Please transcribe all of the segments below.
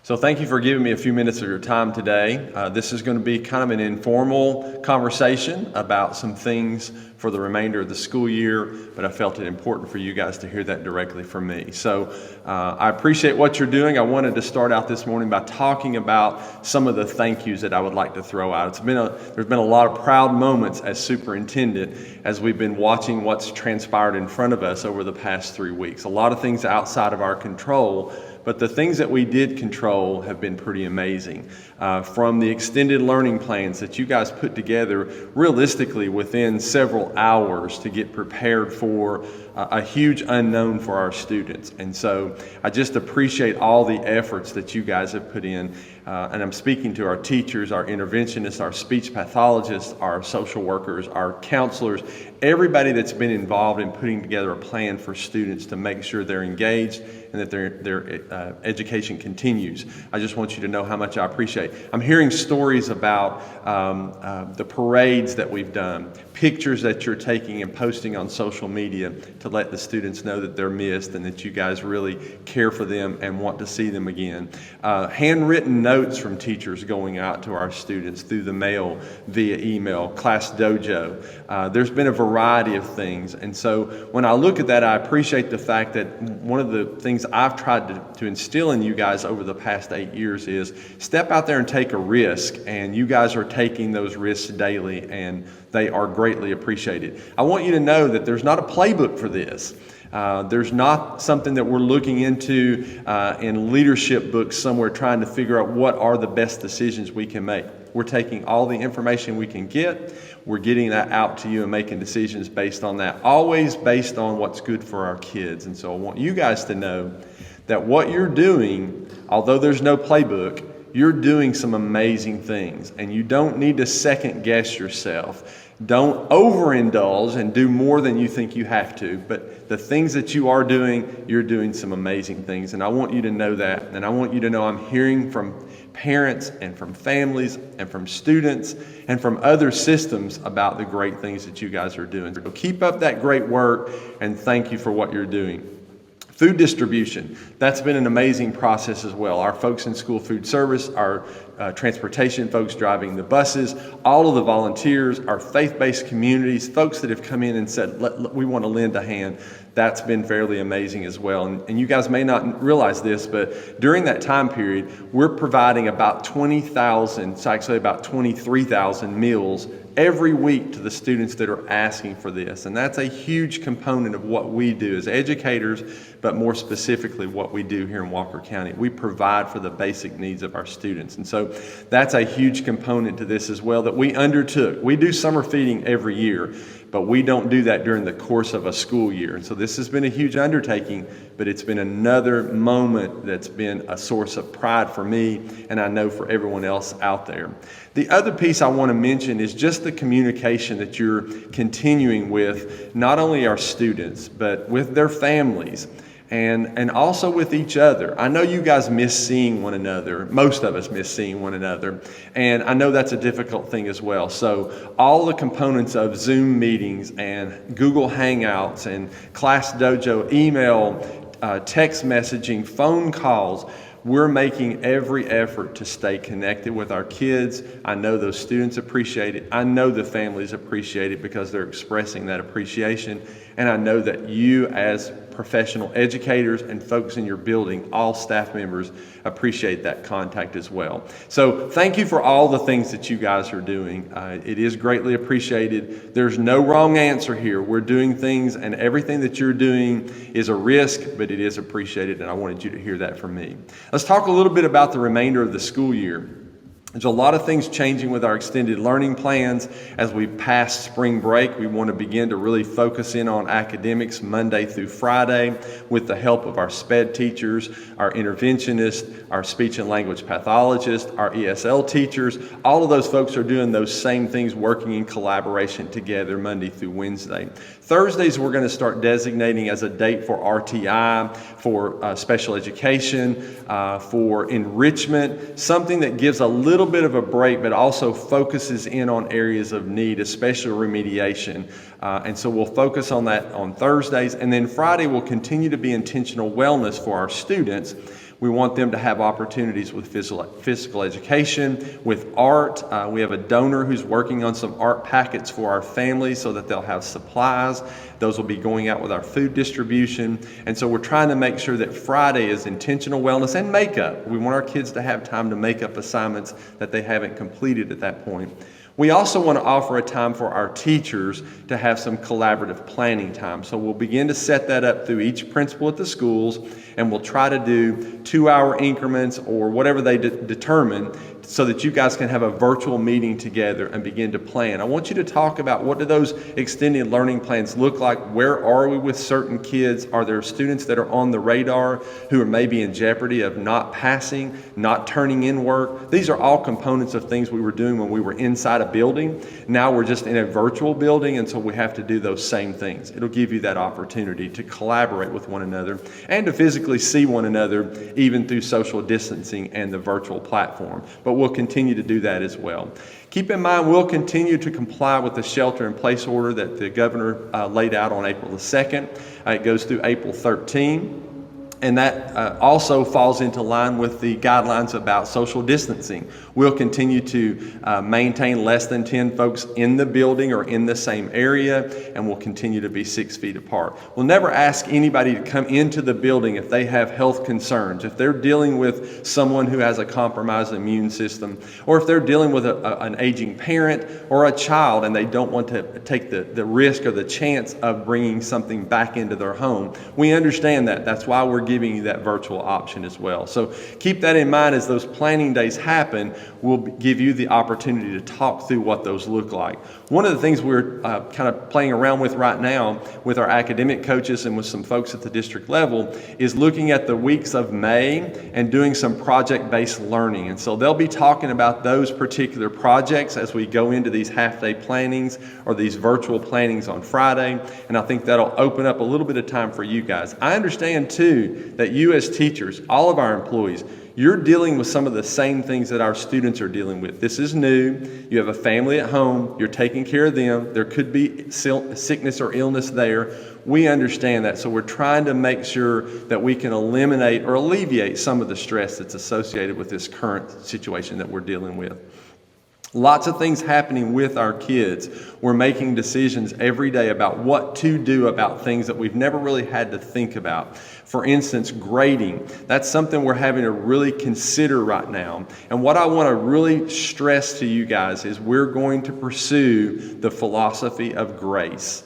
So thank you for giving me a few minutes of your time today. This is going to be kind of an informal conversation about some things for the remainder of the school year, but I felt it important for you guys to hear that directly from me. So I appreciate what you're doing. I wanted to start out this morning by talking about some of the thank yous that I would like to throw out. There's been a lot of proud moments as superintendent as we've been watching what's transpired in front of us over the past 3 weeks. A lot of things outside of our control, but the things that we did control have been pretty amazing. From the extended learning plans that you guys put together realistically within several hours to get prepared for a huge unknown for our students. And so I just appreciate all the efforts that you guys have put in. And I'm speaking to our teachers, our interventionists, our speech pathologists, our social workers, our counselors, everybody that's been involved in putting together a plan for students to make sure they're engaged and that their education continues. I just want you to know how much I appreciate. I'm hearing stories about the parades that we've done, pictures that you're taking and posting on social media to let the students know that they're missed and that you guys really care for them and want to see them again. Handwritten notes from teachers going out to our students through the mail, via email, Class Dojo. There's been a variety of things. And so when I look at that, I appreciate the fact that one of the things I've tried to instill in you guys over the past 8 years is step out there and take a risk. And you guys are taking those risks daily, and they are greatly appreciated. I want you to know that there's not a playbook for this. There's not something that we're looking into in leadership books somewhere trying to figure out what are the best decisions we can make. We're taking all the information we can get, we're getting that out to you and making decisions based on that, always based on what's good for our kids. And so I want you guys to know that what you're doing, although there's no playbook, you're doing some amazing things, and you don't need to second guess yourself. Don't overindulge and do more than you think you have to, but the things that you are doing, you're doing some amazing things, and I want you to know that, and I want you to know I'm hearing from parents and from families and from students and from other systems about the great things that you guys are doing. So keep up that great work, and thank you for what you're doing. Food distribution, that's been an amazing process as well. Our folks in school food service, our transportation folks driving the buses, all of the volunteers, our faith-based communities, folks that have come in and said, we want to lend a hand. That's been fairly amazing as well. And you guys may not realize this, but during that time period, we're providing about 20,000, it's actually about 23,000 meals every week to the students that are asking for this. And that's a huge component of what we do as educators, but more specifically what we do here in Walker County. We provide for the basic needs of our students. And so that's a huge component to this as well that we undertook. We do summer feeding every year, but we don't do that during the course of a school year. And so this has been a huge undertaking, but it's been another moment that's been a source of pride for me, and I know for everyone else out there. The other piece I want to mention is just the communication that you're continuing with not only our students, but with their families. And also with each other. I know you guys miss seeing one another. Most of us miss seeing one another. And I know that's a difficult thing as well. So all the components of Zoom meetings and Google Hangouts and Class Dojo, email, text messaging, phone calls, we're making every effort to stay connected with our kids. I know those students appreciate it. I know the families appreciate it because they're expressing that appreciation. And I know that you as professional educators and folks in your building, all staff members, appreciate that contact as well. So thank you for all the things that you guys are doing. It is greatly appreciated. There's no wrong answer here. We're doing things, and everything that you're doing is a risk, but it is appreciated, and I wanted you to hear that from me. Let's talk a little bit about the remainder of the school year. There's a lot of things changing with our extended learning plans. As we pass spring break, we want to begin to really focus in on academics Monday through Friday with the help of our SPED teachers, our interventionists, our speech and language pathologists, our ESL teachers. All of those folks are doing those same things, working in collaboration together Monday through Wednesday. Thursdays, we're going to start designating as a date for RTI, for special education, for enrichment, something that gives a little bit of a break, but also focuses in on areas of need, especially remediation. And so we'll focus on that on Thursdays. And then Friday will continue to be intentional wellness for our students We want them to have opportunities with physical education, with art. We have a donor who's working on some art packets for our families so that they'll have supplies. Those will be going out with our food distribution. And so we're trying to make sure that Friday is intentional wellness and makeup. We want our kids to have time to make up assignments that they haven't completed at that point. We also want to offer a time for our teachers to have some collaborative planning time. So we'll begin to set that up through each principal at the schools, and we'll try to do 2-hour increments or whatever they determine so that you guys can have a virtual meeting together and begin to plan. I want you to talk about what do those extended learning plans look like? Where are we with certain kids? Are there students that are on the radar who are maybe in jeopardy of not passing, not turning in work? These are all components of things we were doing when we were inside a building. Now we're just in a virtual building, and so we have to do those same things. It'll give you that opportunity to collaborate with one another and to physically see one another even through social distancing and the virtual platform. But we'll continue to do that as well. Keep in mind, we'll continue to comply with the shelter-in-place order that the governor laid out on April the 2nd. It goes through April 13. And that also falls into line with the guidelines about social distancing. We'll continue to maintain less than 10 folks in the building or in the same area, and we'll continue to be 6 feet apart. We'll never ask anybody to come into the building if they have health concerns, if they're dealing with someone who has a compromised immune system, or if they're dealing with an aging parent or a child and they don't want to take the risk or the chance of bringing something back into their home. We understand that. That's why we're giving you that virtual option as well. So keep that in mind as those planning days happen. We'll give you the opportunity to talk through what those look like. One of the things we're kind of playing around with right now with our academic coaches and with some folks at the district level is looking at the weeks of May and doing some project-based learning. And so they'll be talking about those particular projects as we go into these half-day plannings or these virtual plannings on Friday. And I think that'll open up a little bit of time for you guys. I understand too that you as teachers, all of our employees, you're dealing with some of the same things that our students are dealing with. This is new. You have a family at home. You're taking care of them. There could be sickness or illness there. We understand that. So we're trying to make sure that we can eliminate or alleviate some of the stress that's associated with this current situation that we're dealing with. Lots of things happening with our kids. We're making decisions every day about what to do about things that we've never really had to think about. For instance, grading. That's something we're having to really consider right now. And what I want to really stress to you guys is we're going to pursue the philosophy of grace.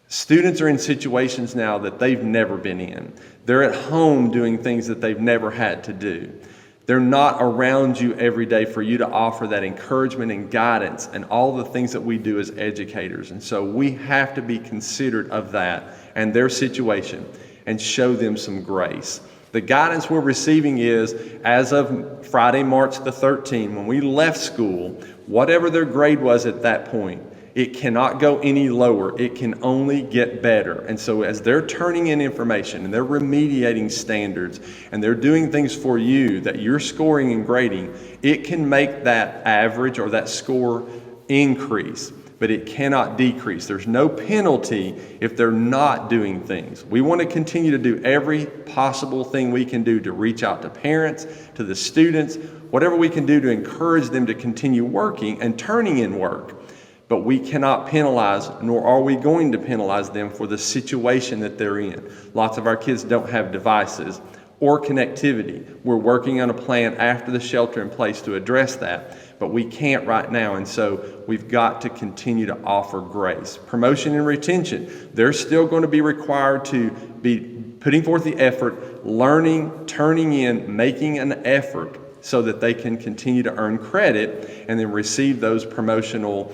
Students are in situations now that they've never been in. They're at home doing things that they've never had to do. They're not around you every day for you to offer that encouragement and guidance and all the things that we do as educators. And so we have to be considerate of that and their situation and show them some grace. The guidance we're receiving is, as of Friday, March the 13th, when we left school, whatever their grade was at that point, it cannot go any lower. It can only get better. And so as they're turning in information and they're remediating standards and they're doing things for you that you're scoring and grading, it can make that average or that score increase, but it cannot decrease. There's no penalty if they're not doing things. We want to continue to do every possible thing we can do to reach out to parents, to the students, whatever we can do to encourage them to continue working and turning in work. But we cannot penalize, nor are we going to penalize them for the situation that they're in. Lots of our kids don't have devices or connectivity. We're working on a plan after the shelter in place to address that, but we can't right now. And so we've got to continue to offer grace. Promotion and retention, they're still going to be required to be putting forth the effort, learning, turning in, making an effort so that they can continue to earn credit and then receive those promotional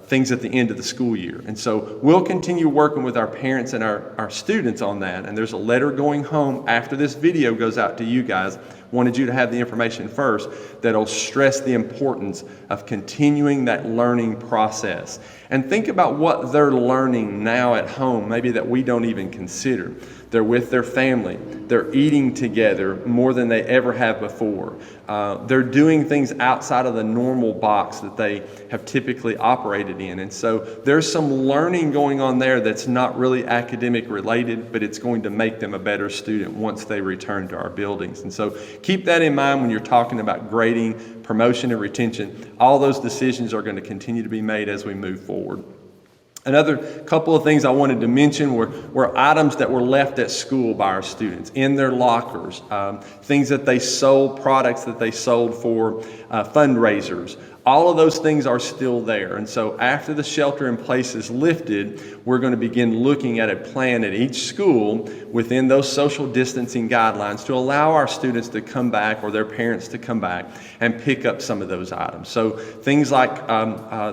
things at the end of the school year. And so we'll continue working with our parents and our students on that. And there's a letter going home after this video goes out to you guys. Wanted you to have the information first that'll stress the importance of continuing that learning process. And think about what they're learning now at home, maybe that we don't even consider. They're with their family. They're eating together more than they ever have before. They're doing things outside of the normal box that they have typically operated in. And so there's some learning going on there that's not really academic related, but it's going to make them a better student once they return to our buildings. And so keep that in mind when you're talking about grading, promotion, and retention. All those decisions are going to continue to be made as we move forward. Another couple of things I wanted to mention were items that were left at school by our students in their lockers, things that they sold, products that they sold for fundraisers. All of those things are still there. And so after the shelter in place is lifted, we're going to begin looking at a plan at each school within those social distancing guidelines to allow our students to come back or their parents to come back and pick up some of those items. So things like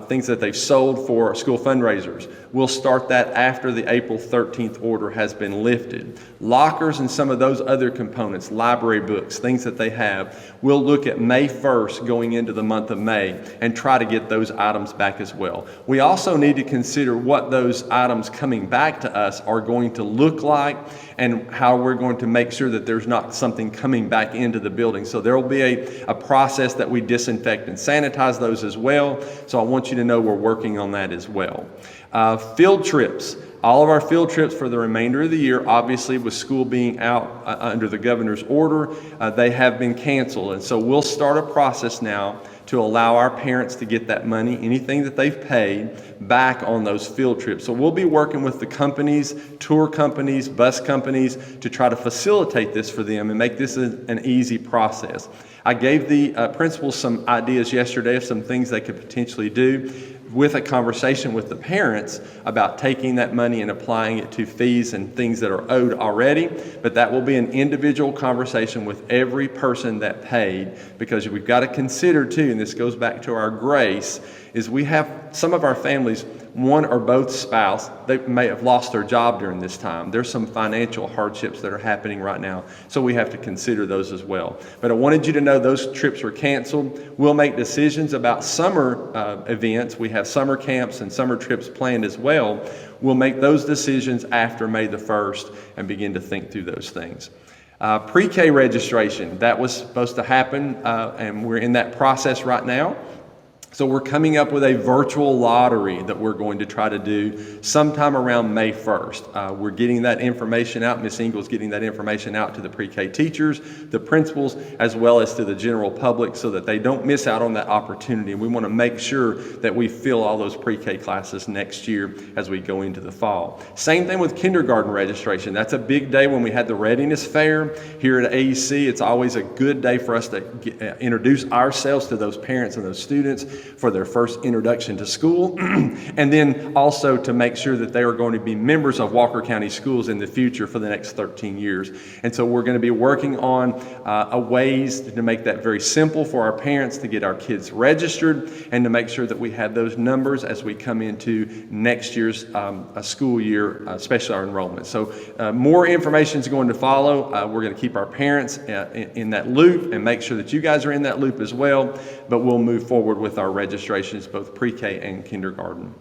things that they've sold for school fundraisers, we'll start that after the April 13th order has been lifted. Lockers and some of those other components, library books, things that they have, we'll look at May 1st going into the month of May and try to get those items back as well. We also need to consider what those items coming back to us are going to look like and how we're going to make sure that there's not something coming back into the building. So there will be a process that we disinfect and sanitize those as well. So I want you to know we're working on that as well. Field trips. All of our field trips for the remainder of the year, obviously with school being out under the governor's order, they have been canceled. And so we'll start a process now to allow our parents to get that money, anything that they've paid, back on those field trips. So we'll be working with the companies, tour companies, bus companies, to try to facilitate this for them and make this an easy process. I gave the principals some ideas yesterday of some things they could potentially do, with a conversation with the parents about taking that money and applying it to fees and things that are owed already. But that will be an individual conversation with every person that paid, because we've got to consider too, and this goes back to our grace, is we have some of our families, one or both spouse, they may have lost their job during this time. There's some financial hardships that are happening right now, so we have to consider those as well. But I wanted you to know those trips were canceled. We'll make decisions about summer events. We have summer camps and summer trips planned as well. We'll make those decisions after May the 1st and begin to think through those things. Pre-K registration, that was supposed to happen, and we're in that process right now. So we're coming up with a virtual lottery that we're going to try to do sometime around May 1st. We're getting that information out. Ms. Ingles getting that information out to the pre-K teachers, the principals, as well as to the general public so that they don't miss out on that opportunity. We want to make sure that we fill all those pre-K classes next year as we go into the fall. Same thing with kindergarten registration. That's a big day when we had the readiness fair here at AEC. It's always a good day for us to introduce ourselves to those parents and those students for their first introduction to school, and then also to make sure that they are going to be members of Walker County Schools in the future for the next 13 years. And so we're going to be working on ways to make that very simple for our parents to get our kids registered and to make sure that we have those numbers as we come into next year's school year, especially our enrollment. So more information is going to follow. We're going to keep our parents in that loop and make sure that you guys are in that loop as well, but we'll move forward with our registrations, both pre-K and kindergarten.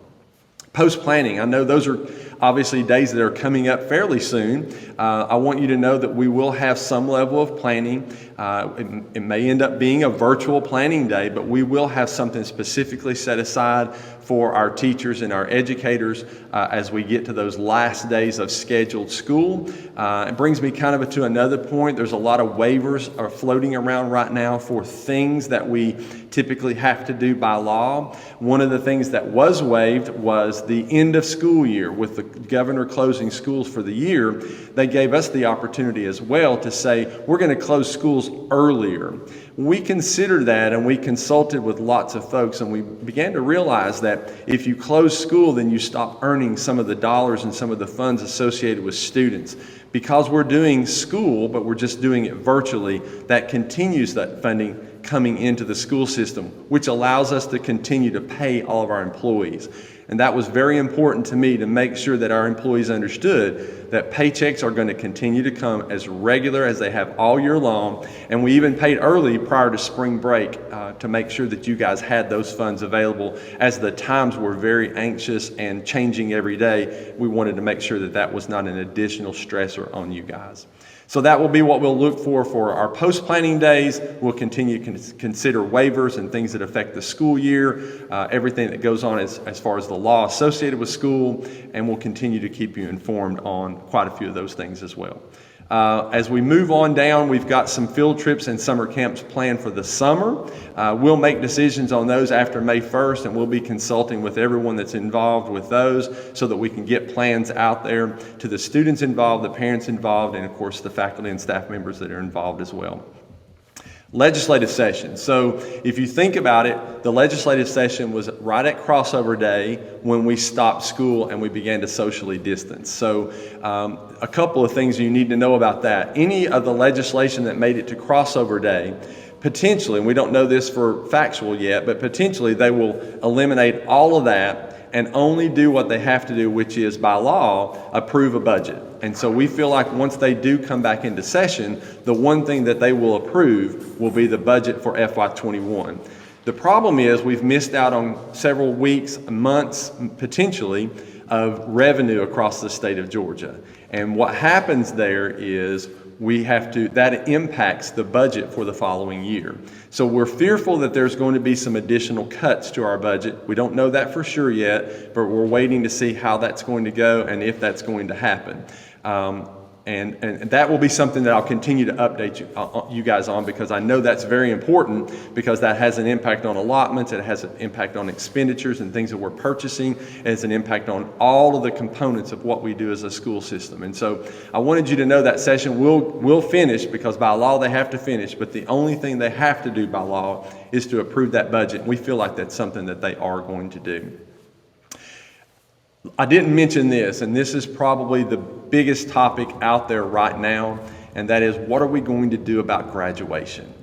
Post-planning, I know those are obviously days that are coming up fairly soon. I want you to know that we will have some level of planning. It may end up being a virtual planning day, but we will have something specifically set aside for our teachers and our educators as we get to those last days of scheduled school. It brings me kind of to another point. There's a lot of waivers are floating around right now for things that we typically have to do by law. One of the things that was waived was the end of school year. With the governor closing schools for the year, they gave us the opportunity as well to say, we're going to close schools earlier. We considered that, and we consulted with lots of folks, and we began to realize that if you close school, then you stop earning some of the dollars and some of the funds associated with students. Because we're doing school, but we're just doing it virtually, that continues that funding coming into the school system, which allows us to continue to pay all of our employees. And that was very important to me to make sure that our employees understood that paychecks are going to continue to come as regular as they have all year long. And we even paid early prior to spring break to make sure that you guys had those funds available. As the times were very anxious and changing every day, we wanted to make sure that that was not an additional stressor on you guys. So that will be what we'll look for our post-planning days. We'll continue to consider waivers and things that affect the school year, everything that goes on as far as the law associated with school, and we'll continue to keep you informed on quite a few of those things as well. As we move on down, we've got some field trips and summer camps planned for the summer. We'll make decisions on those after May 1st, and we'll be consulting with everyone that's involved with those so that we can get plans out there to the students involved, the parents involved, and of course the faculty and staff members that are involved as well. Legislative session. So if you think about it, the legislative session was right at crossover day when we stopped school and we began to socially distance. So a couple of things you need to know about that. Any of the legislation that made it to crossover day, potentially, and we don't know this for factual yet, but potentially they will eliminate all of that and only do what they have to do, which is by law, approve a budget. And so we feel like once they do come back into session, the one thing that they will approve will be the budget for FY21. The problem is we've missed out on several weeks, months, potentially, of revenue across the state of Georgia. And what happens there is that impacts the budget for the following year. So we're fearful that there's going to be some additional cuts to our budget. We don't know that for sure yet, but we're waiting to see how that's going to go and if that's going to happen. And that will be something that I'll continue to update you guys on, because I know that's very important, because that has an impact on allotments, it has an impact on expenditures and things that we're purchasing, and it's an impact on all of the components of what we do as a school system. And so I wanted you to know that session will finish, because by law they have to finish, but the only thing they have to do by law is to approve that budget. We feel like that's something that they are going to do. I didn't mention this, and this is probably the biggest topic out there right now, and that is, what are we going to do about graduation?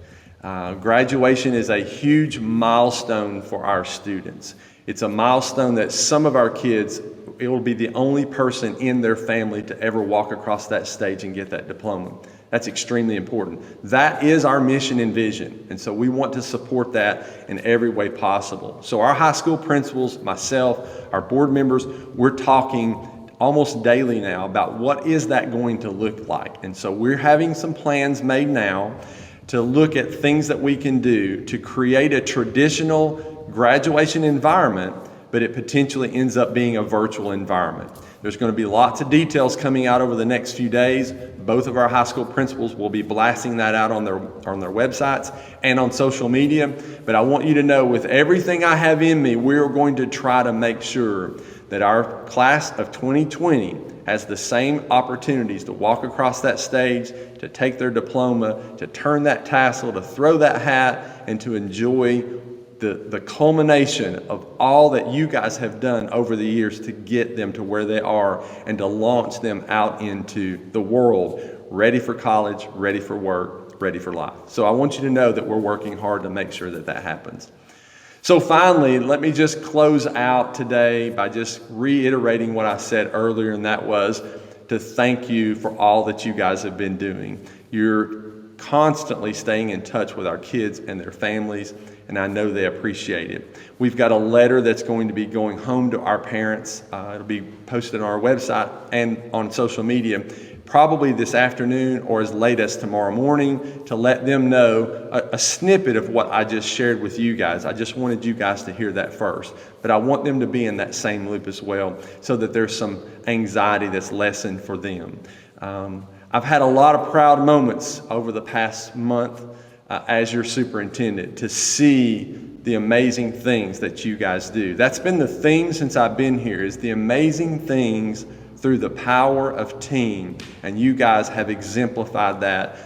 Graduation is a huge milestone for our students. It's a milestone that some of our kids, it will be the only person in their family to ever walk across that stage and get that diploma. That's extremely important. That is our mission and vision, and so we want to support that in every way possible. So our high school principals, myself, our board members, we're talking almost daily now about what is that going to look like. And so we're having some plans made now to look at things that we can do to create a traditional graduation environment, but it potentially ends up being a virtual environment. There's going to be lots of details coming out over the next few days. Both of our high school principals will be blasting that out on their websites and on social media. But I want you to know, with everything I have in me, we're going to try to make sure that our class of 2020 has the same opportunities to walk across that stage, to take their diploma, to turn that tassel, to throw that hat, and to enjoy the culmination of all that you guys have done over the years to get them to where they are and to launch them out into the world, ready for college, ready for work, ready for life. So I want you to know that we're working hard to make sure that that happens. So finally, let me just close out today by just reiterating what I said earlier, and that was to thank you for all that you guys have been doing. You're constantly staying in touch with our kids and their families, and I know they appreciate it. We've got a letter that's going to be going home to our parents. It'll be posted on our website and on social media, probably this afternoon or as late as tomorrow morning, to let them know a snippet of what I just shared with you guys. I just wanted you guys to hear that first, but I want them to be in that same loop as well, so that there's some anxiety that's lessened for them. I've had a lot of proud moments over the past month as your superintendent, to see the amazing things that you guys do. That's been the theme since I've been here, is the amazing things through the power of team. And you guys have exemplified that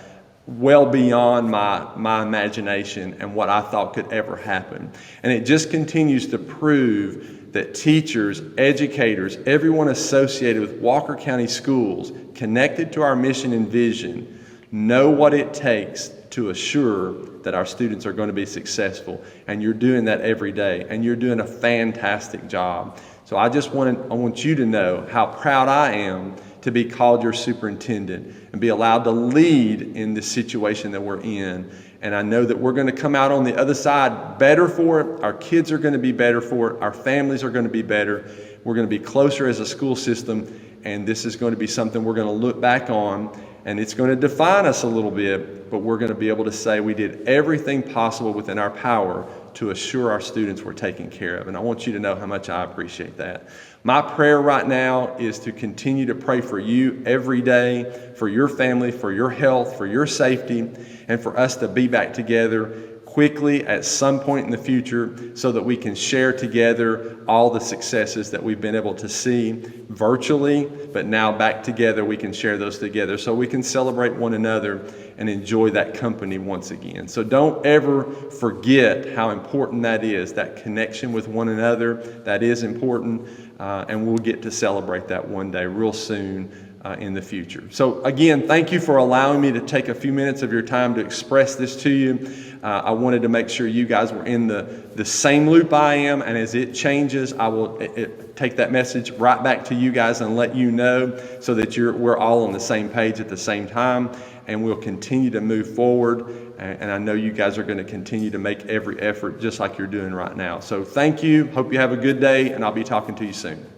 well beyond my imagination and what I thought could ever happen. And it just continues to prove that teachers, educators, everyone associated with Walker County Schools, connected to our mission and vision, know what it takes to assure that our students are going to be successful. And you're doing that every day, and you're doing a fantastic job. So So I want you to know how proud I am to be called your superintendent and be allowed to lead in this situation that we're in. And I know that we're going to come out on the other side better for it. Our kids are going to be better for it. Our families are going to be better. We're going to be closer as a school system. And this is going to be something we're going to look back on. And it's going to define us a little bit. But we're going to be able to say we did everything possible within our power to assure our students were taken care of. And I want you to know how much I appreciate that. My prayer right now is to continue to pray for you every day, for your family, for your health, for your safety, and for us to be back together quickly at some point in the future so that we can share together all the successes that we've been able to see virtually, but now back together we can share those together so we can celebrate one another and enjoy that company once again. So don't ever forget how important that is, that connection with one another. That is important, and we'll get to celebrate that one day real soon in the future. So again, thank you for allowing me to take a few minutes of your time to express this to you. I wanted to make sure you guys were in the same loop I am, and as it changes, I will take that message right back to you guys and let you know so that we're all on the same page at the same time, and we'll continue to move forward. And I know you guys are going to continue to make every effort just like you're doing right now. So thank you. Hope you have a good day, and I'll be talking to you soon.